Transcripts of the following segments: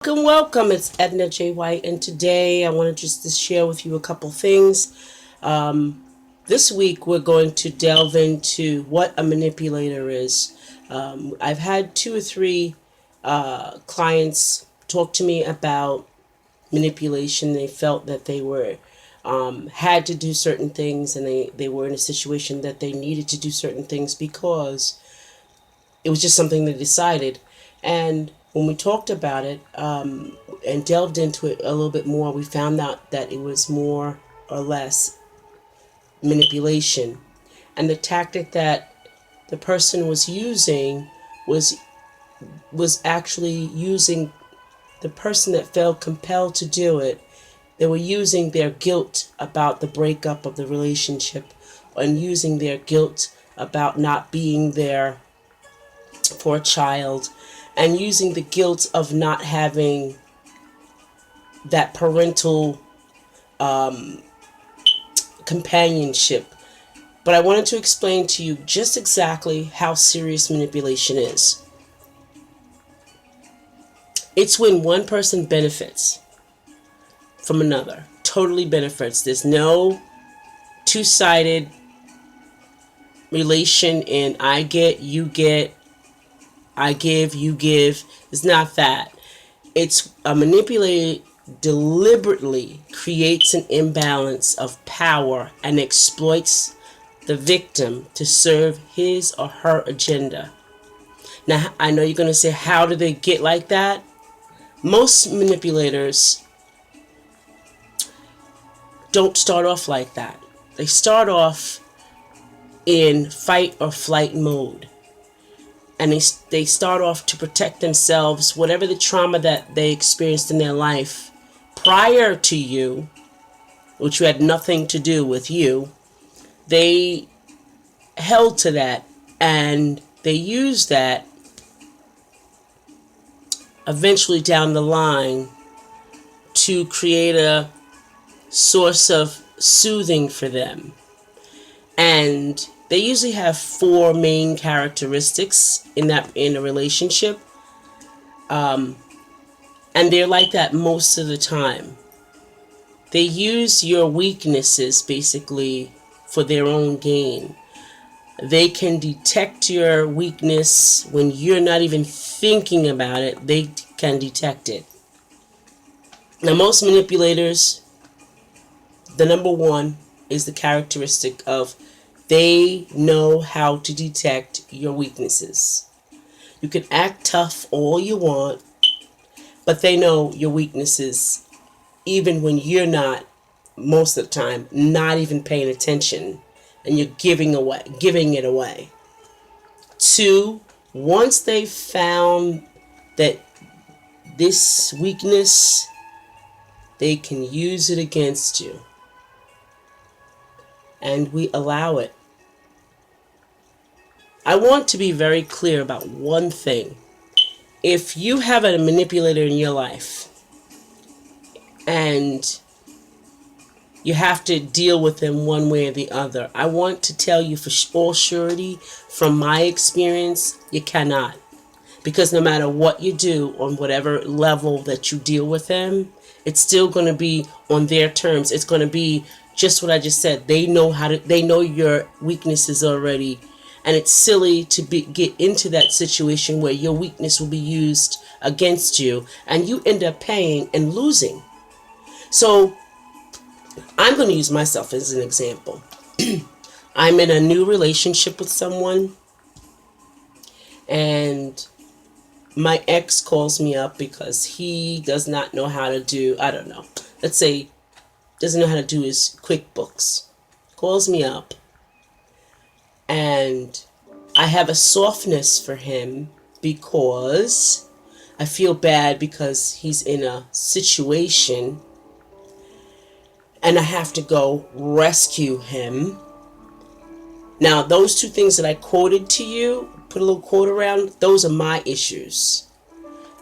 Welcome. It's Edna J. White, and today I wanted just to share with you a couple things. This week we're going to delve into what a manipulator is. I've had two or three clients talk to me about manipulation. They felt that they were had to do certain things, and they were in a situation that they needed to do certain things because it was just something they decided. And when we talked about it and delved into it a little bit more, we found out that it was more or less manipulation. And the tactic that the person was using was actually using the person that felt compelled to do it. They were using their guilt about the breakup of the relationship and using their guilt about not being there for a child and using the guilt of not having that parental companionship. But I wanted to explain to you just exactly how serious manipulation is. It's when one person benefits from another, totally benefits. There's no two-sided relation in I get, you get, I give, you give. It's not that. It's a manipulator deliberately creates an imbalance of power and exploits the victim to serve his or her agenda. Now, I know you're going to say, how do they get like that? Most manipulators don't start off like that. They start off in fight or flight mode. And they start off to protect themselves, whatever the trauma that they experienced in their life prior to you, which had nothing to do with you. They held to that, and they used that eventually down the line to create a source of soothing for them. And they usually have four main characteristics in a relationship, and they're like that most of the time. They use your weaknesses basically for their own gain. They can detect your weakness when you're not even thinking about it. They can detect it. Now, most manipulators, the number one is the characteristic of they know how to detect your weaknesses. You can act tough all you want, but they know your weaknesses even when you're not, most of the time, not even paying attention, and you're giving it away. Two, once they found that this weakness, they can use it against you. And we allow it. I want to be very clear about one thing. If you have a manipulator in your life and you have to deal with them one way or the other, I want to tell you for all surety, from my experience, you cannot. Because no matter what you do on whatever level that you deal with them, it's still going to be on their terms. It's going to be just what I just said. They know your weaknesses already. And it's silly to get into that situation where your weakness will be used against you and you end up paying and losing. So I'm going to use myself as an example. I'm in a new relationship with someone, and my ex calls me up because he does not know how to do, I don't know, let's say, doesn't know how to do his QuickBooks. Calls me up, and I have a softness for him because I feel bad because he's in a situation and I have to go rescue him. Now, those two things that I quoted to you, put a little quote around, those are my issues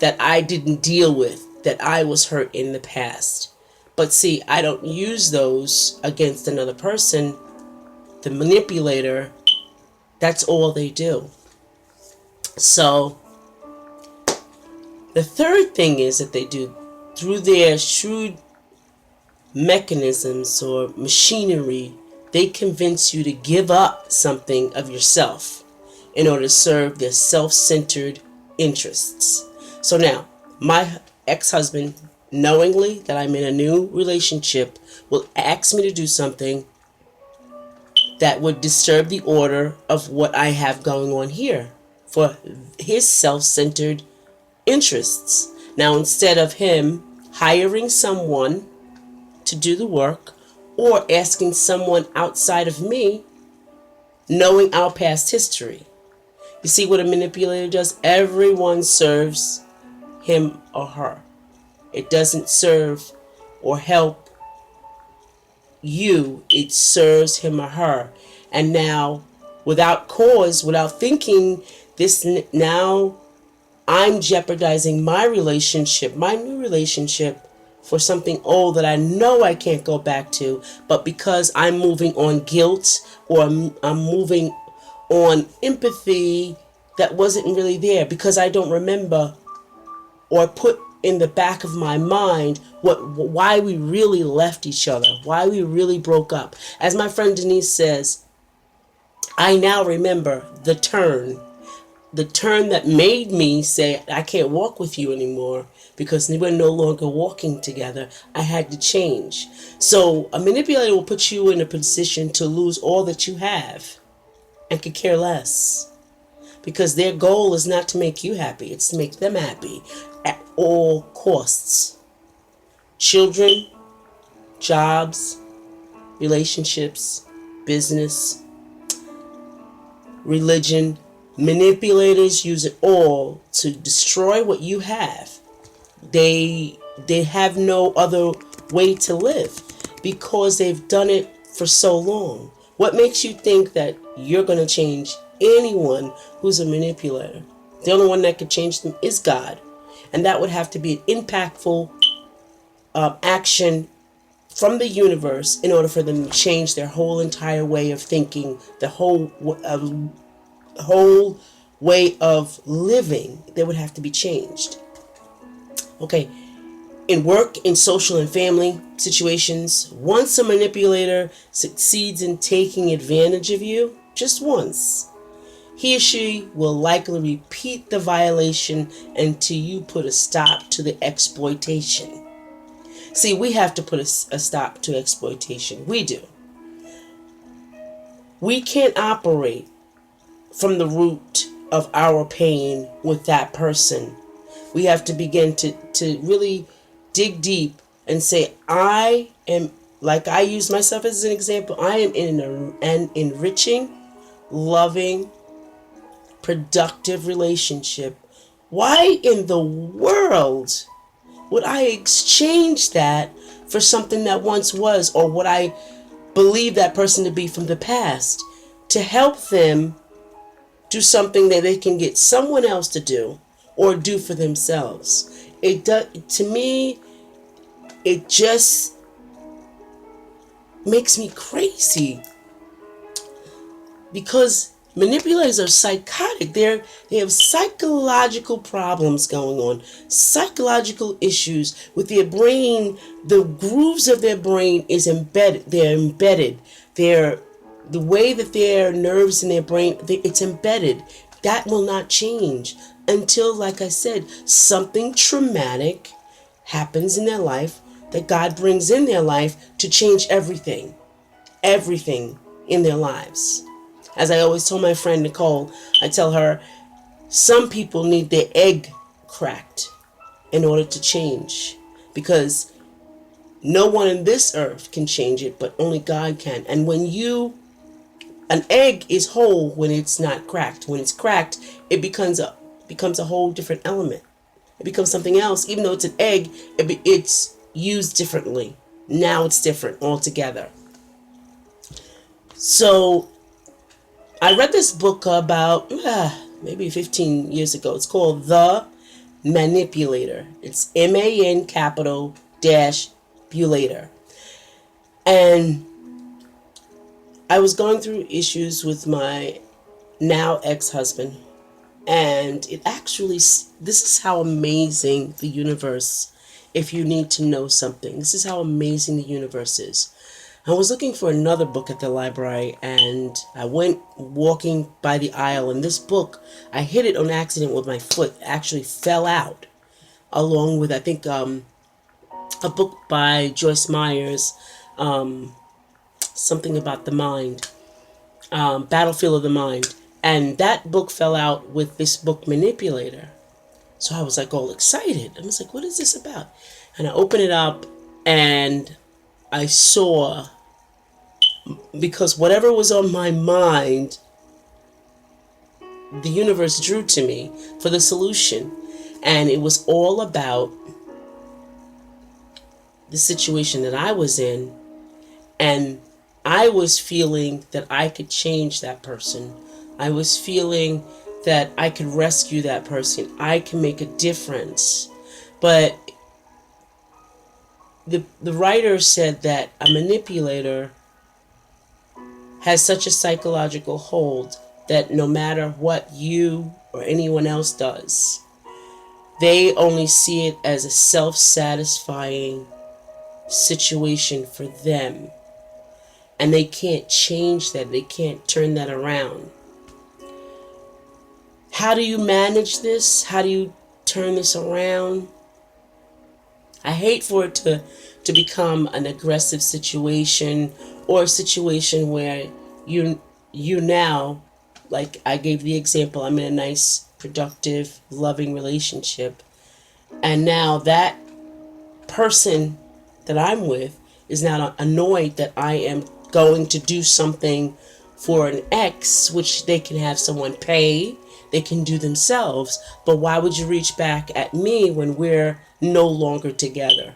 that I didn't deal with, that I was hurt in the past. But see, I don't use those against another person. The manipulator, that's all they do. So The third thing is that they do through their shrewd mechanisms or machinery, they convince you to give up something of yourself in order to serve their self-centered interests. So now, my ex-husband, knowingly that I'm in a new relationship, will ask me to do something that would disturb the order of what I have going on here for his self-centered interests. Now, instead of him hiring someone to do the work or asking someone outside of me, knowing our past history. You see what a manipulator does? Everyone serves him or her. It doesn't serve or help you, it serves him or her. And now, without cause, without thinking, now I'm jeopardizing my relationship, my new relationship, for something old that I know I can't go back to, but because I'm moving on guilt or I'm moving on empathy that wasn't really there, because I don't remember or put in the back of my mind why we really left each other, why we really broke up. As my friend Denise says, I now remember the turn that made me say, I can't walk with you anymore because we're no longer walking together. I had to change. So a manipulator will put you in a position to lose all that you have and could care less, because their goal is not to make you happy. It's to make them happy at all costs. Children, jobs, relationships, business, religion. Manipulators use it all to destroy what you have. They have no other way to live because they've done it for so long. What makes you think that you're going to change anyone who's a manipulator? The only one that could change them is God. And that would have to be an impactful action from the universe in order for them to change their whole entire way of thinking, the whole way of living. They would have to be changed. Okay, in work, in social and family situations, once a manipulator succeeds in taking advantage of you, just once, he or she will likely repeat the violation until you put a stop to the exploitation. See, we have to put a stop to exploitation. We do. We can't operate from the root of our pain with that person. We have to begin to really dig deep and say, I am, like I use myself as an example, I am in an enriching, loving, productive relationship. Why in the world would I exchange that for something that once was, or what I believe that person to be from the past, to help them do something that they can get someone else to do or do for themselves? It does, to me, it just makes me crazy, because manipulators are psychotic. They have psychological problems going on, psychological issues with their brain. The grooves of their brain is embedded. They're embedded. The way that their nerves in their brain, it's embedded. That will not change until, like I said, something traumatic happens in their life, that God brings in their life to change everything in their lives. As I always tell my friend Nicole, I tell her, some people need their egg cracked in order to change, because no one in this earth can change it, but only God can. And an egg is whole when it's not cracked. When it's cracked, it becomes a whole different element. It becomes something else. Even though it's an egg, it's used differently. Now it's different altogether. So I read this book about maybe 15 years ago. It's called The Manipulator. It's MAN capital dash Bulator. And I was going through issues with my now ex-husband. And it actually, this is how amazing the universe, if you need to know something, this is how amazing the universe is. I was looking for another book at the library, and I went walking by the aisle, and this book, I hit it on accident with my foot, actually fell out, along with, I think, a book by Joyce Myers, something about the mind, Battlefield of the Mind. And that book fell out with this book, Manipulator. So I was like all excited. I was like, what is this about? And I opened it up, and I saw, because whatever was on my mind, the universe drew to me for the solution. And it was all about the situation that I was in. And I was feeling that I could change that person. I was feeling that I could rescue that person. I can make a difference. But the writer said that a manipulator has such a psychological hold that no matter what you or anyone else does, they only see it as a self-satisfying situation for them. And they can't change that. They can't turn that around. How do you manage this? How do you turn this around? I hate for it to become an aggressive situation, or a situation where you now, like I gave the example, I'm in a nice, productive, loving relationship, and now that person that I'm with is now annoyed that I am going to do something for an ex, which they can have someone pay, they can do themselves. But why would you reach back at me when we're no longer together?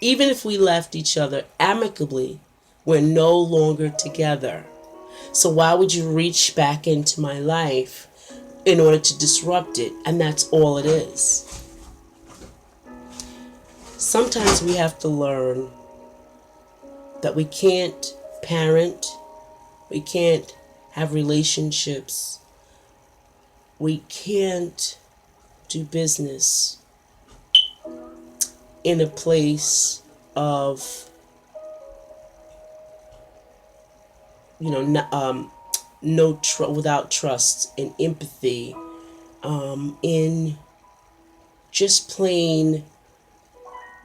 Even if we left each other amicably, we're no longer together. So why would you reach back into my life in order to disrupt it? And that's all it is. Sometimes we have to learn that we can't parent, we can't have relationships, we can't do business in a place of, without trust and empathy, in just plain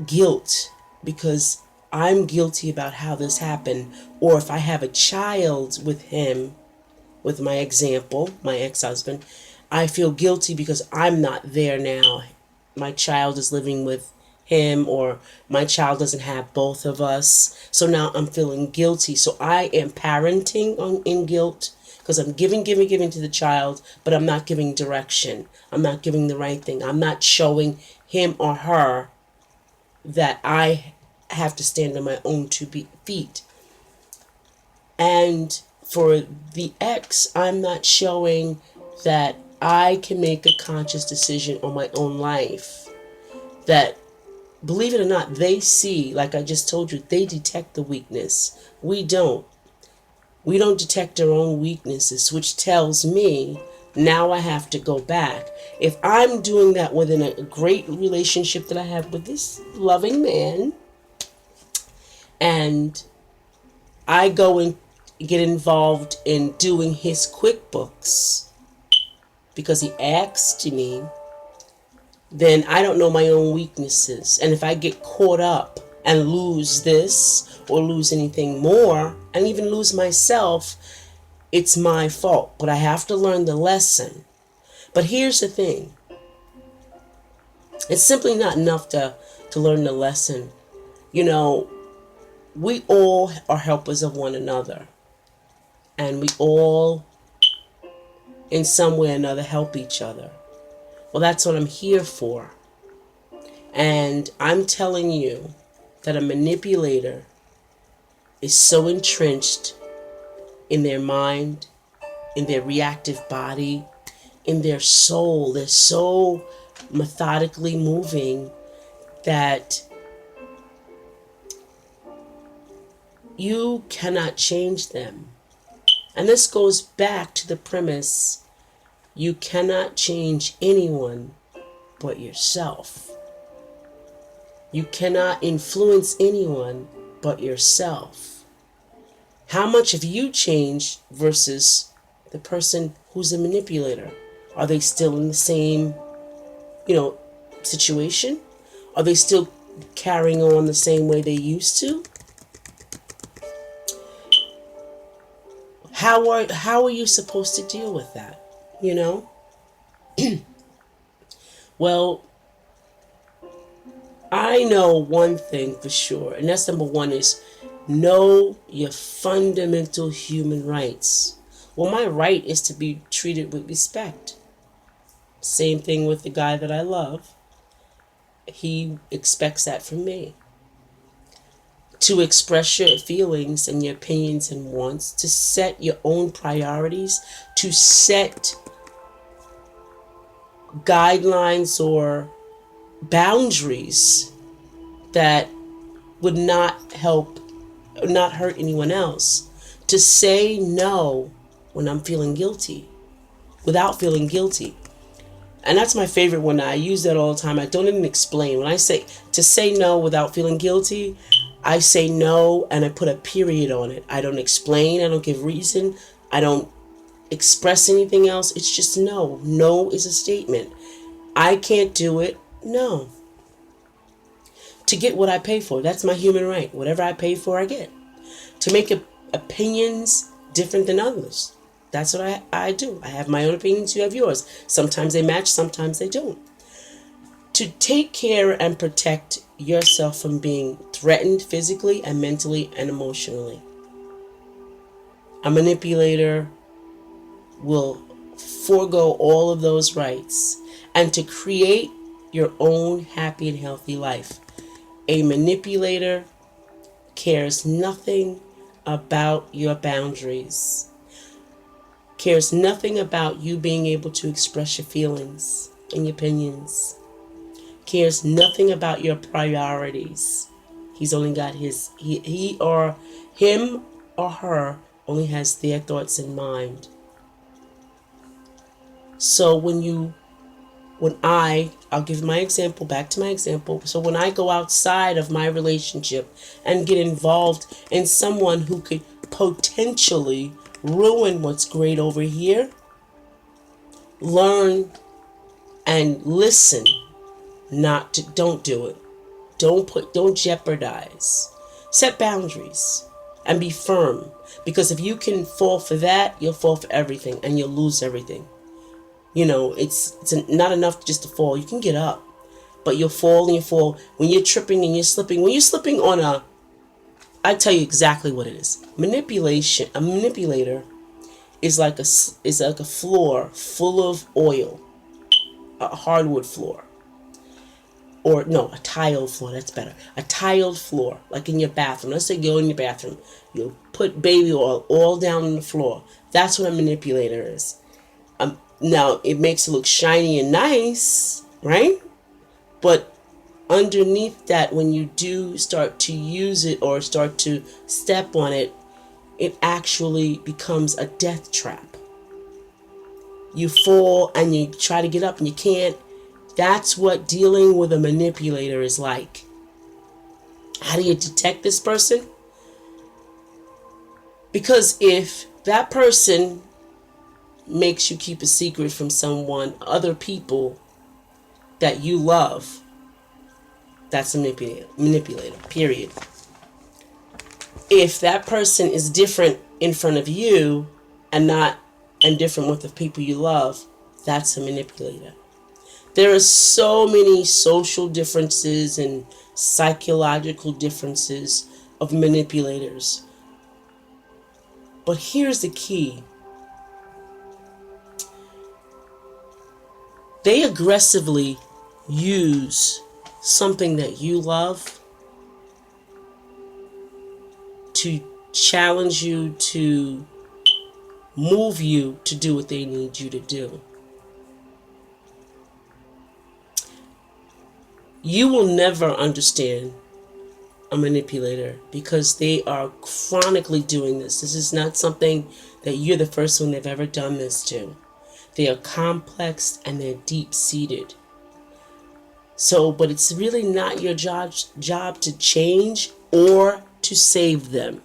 guilt, because I'm guilty about how this happened. Or if I have a child with him, with my example, my ex-husband, I feel guilty because I'm not there now. My child is living with him, or my child doesn't have both of us. So now I'm feeling guilty. So I am parenting in guilt, because I'm giving to the child, but I'm not giving direction. I'm not giving the right thing. I'm not showing him or her that I have to stand on my own 2 feet. And for the ex, I'm not showing that I can make a conscious decision on my own life. That, believe it or not, they see, like I just told you, they detect the weakness. We don't. We don't detect our own weaknesses, which tells me now I have to go back. If I'm doing that within a great relationship that I have with this loving man, and I go and get involved in doing his QuickBooks because he asked me, then I don't know my own weaknesses. And if I get caught up and lose this or lose anything more, and even lose myself, it's my fault. But I have to learn the lesson. But here's the thing. It's simply not enough to learn the lesson. We all are helpers of one another. And we all, in some way or another, help each other. Well, that's what I'm here for. And I'm telling you that a manipulator is so entrenched in their mind, in their reactive body, in their soul. They're so methodically moving that you cannot change them. And this goes back to the premise You cannot change anyone but yourself. You cannot influence anyone but yourself. How much have you changed versus the person who's a manipulator? Are they still in the same, situation? Are they still carrying on the same way they used to? How are you supposed to deal with that? Well, I know one thing for sure, and that's number one is know your fundamental human rights. Well, my right is to be treated with respect. Same thing with the guy that I love. He expects that from me. To express your feelings and your opinions and wants, to set your own priorities, to set guidelines or boundaries that would not hurt anyone else. To say no when I'm feeling guilty, without feeling guilty. And that's my favorite one. I use that all the time. I don't even explain. When I say to say no without feeling guilty, I say no and I put a period on it. I don't explain. I don't give reason. I don't express anything else. It's just no. No is a statement. I can't do it. No. To get what I pay for. That's my human right. Whatever I pay for, I get. To make opinions different than others. That's what I do. I have my own opinions, you have yours. Sometimes they match, sometimes they don't. To take care and protect yourself from being threatened physically and mentally and emotionally. A manipulator will forego all of those rights and to create your own happy and healthy life. A manipulator cares nothing about your boundaries, cares nothing about you being able to express your feelings and your opinions, cares nothing about your priorities. He's only got he or him or her only has their thoughts in mind. So I'll give my example, back to my example. So when I go outside of my relationship and get involved in someone who could potentially ruin what's great over here, learn and listen. Don't do it. Don't jeopardize. Set boundaries and be firm. Because if you can fall for that, you'll fall for everything and you'll lose everything. It's not enough just to fall. You can get up, but you'll fall and you fall. When you're tripping and you're slipping, I tell you exactly what it is. Manipulation. A manipulator is like a floor full of oil, a hardwood floor, or no, a tiled floor. That's better. A tiled floor, like in your bathroom. Let's say go in your bathroom, you'll put baby oil all down on the floor. That's what a manipulator is. Now, it makes it look shiny and nice, right? But underneath that, when you do start to use it or start to step on it, it actually becomes a death trap. You fall and you try to get up and you can't. That's what dealing with a manipulator is like. How do you detect this person? Because if that person makes you keep a secret from other people that you love, that's a manipulator, period. If that person is different in front of you and different with the people you love, that's a manipulator. There are so many social differences and psychological differences of manipulators. But here's the key. They aggressively use something that you love to challenge you, to move you to do what they need you to do. You will never understand a manipulator because they are chronically doing this. This is not something that you're the first one they've ever done this to. They are complex and they're deep-seated. So, but it's really not your job to change or to save them.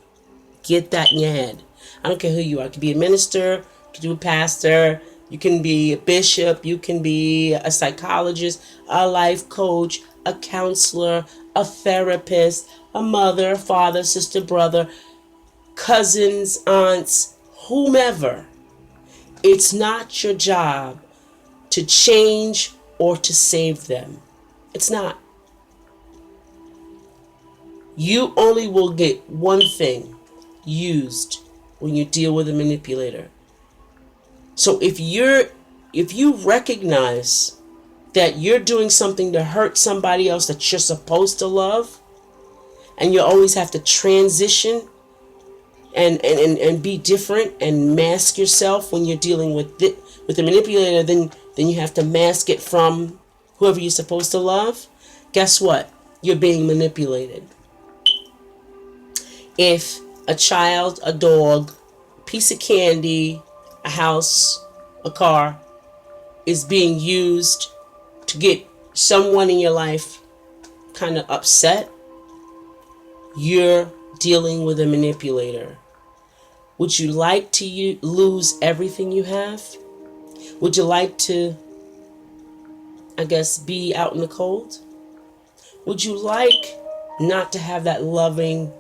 Get that in your head. I don't care who you are. You can be a minister, you can be a pastor, you can be a bishop, you can be a psychologist, a life coach, a counselor, a therapist, a mother, father, sister, brother, cousins, aunts, whomever. It's not your job to change or to save them. It's not. You only will get one thing used when you deal with a manipulator. So if you recognize that you're doing something to hurt somebody else that you're supposed to love, and you always have to transition and be different and mask yourself when you're dealing with the manipulator, then you have to mask it from whoever you're supposed to love. Guess what? You're being manipulated. If a child, a dog, piece of candy, a house, a car is being used to get someone in your life kind of upset, you're dealing with a manipulator. Would you like to lose everything you have? Would you like to, I guess, be out in the cold? Would you like not to have that loving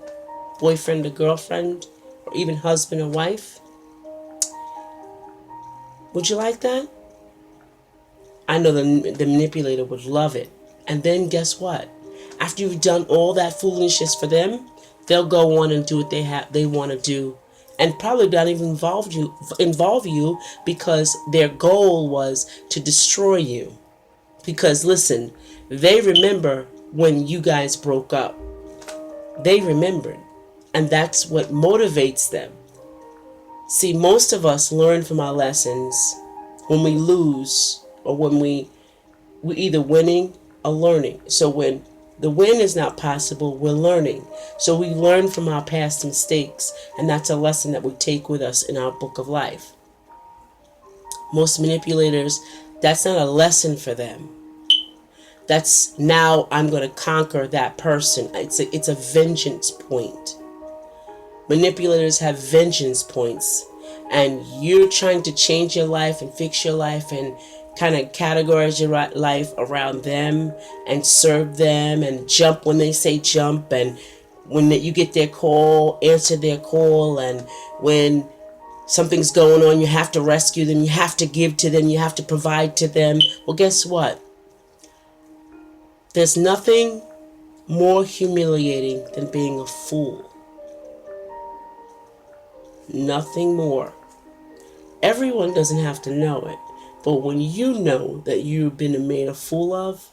boyfriend or girlfriend, or even husband or wife? Would you like that? I know the manipulator would love it. And then guess what? After you've done all that foolishness for them, they'll go on and do what they want to do, and probably not even involve you because their goal was to destroy you. Because listen, they remember when you guys broke up. They remembered. And that's what motivates them. See, most of us learn from our lessons when we lose, or when we either winning or learning. So when the win is not possible, we're learning. So we learn from our past mistakes, and that's a lesson that we take with us in our book of life. Most manipulators, that's not a lesson for them. That's now I'm going to conquer that person. It's a vengeance point. Manipulators have vengeance points, and you're trying to change your life and fix your life and kind of categorize your life around them and serve them and jump when they say jump, and when you get their call, answer their call, and when something's going on, you have to rescue them, you have to give to them, you have to provide to them. Well, guess what? There's nothing more humiliating than being a fool. Nothing more. Everyone doesn't have to know it, but when you know that you've been made a fool of,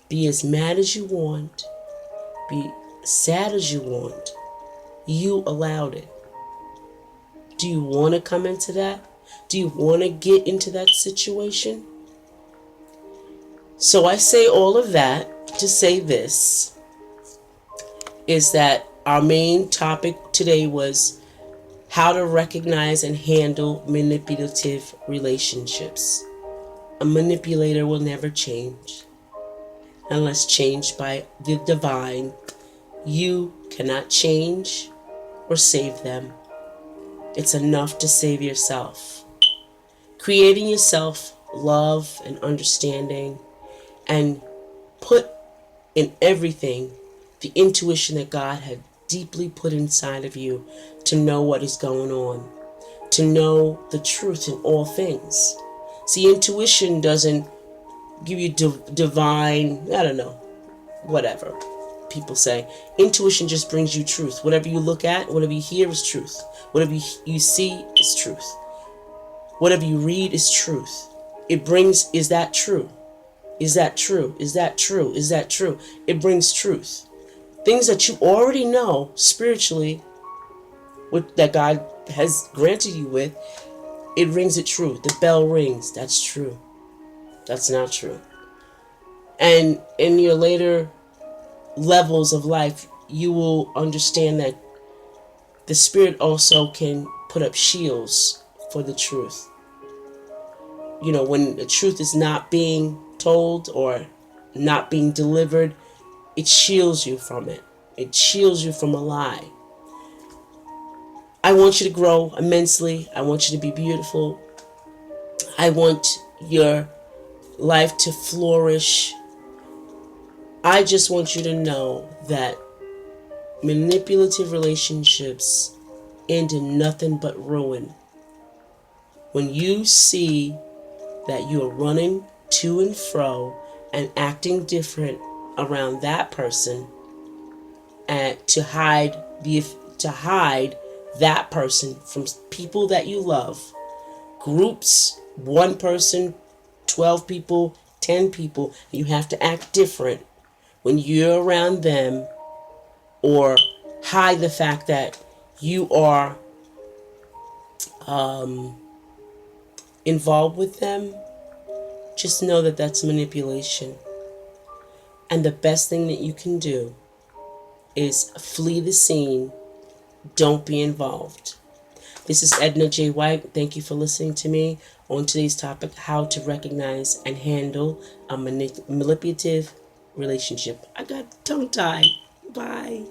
be as mad as you want, be sad as you want. You allowed it. Do you want to come into that? Do you want to get into that situation? So I say all of that to say this, is that our main topic today was how to recognize and handle manipulative relationships. A manipulator will never change unless changed by the divine. You cannot change or save them. It's enough to save yourself. Creating yourself love and understanding, and put in everything the intuition that God had deeply put inside of you to know what is going on, to know the truth in all things. See, intuition doesn't give you divine, I don't know, whatever people say. Intuition just brings you truth. Whatever you look at, whatever you hear is truth. Whatever you see is truth. Whatever you read is truth. It brings, is that true? Is that true? Is that true? Is that true? It brings truth. Things that you already know spiritually, that God has granted you with, it rings it true. The bell rings. That's true. That's not true. And in your later levels of life, you will understand that the Spirit also can put up shields for the truth. when the truth is not being told or not being delivered, it shields you from it. It shields you from a lie. I want you to grow immensely. I want you to be beautiful. I want your life to flourish. I just want you to know that manipulative relationships end in nothing but ruin. When you see that you are running to and fro and acting different around that person, and to hide that person from people that you love, groups, one person, 12 people, 10 people, you have to act different when you're around them, or hide the fact that you are involved with them. Just know that that's manipulation. And the best thing that you can do is flee the scene. Don't be involved. This is Edna J. White. Thank you for listening to me on today's topic, how to recognize and handle a manipulative relationship. I got tongue-tied. Bye.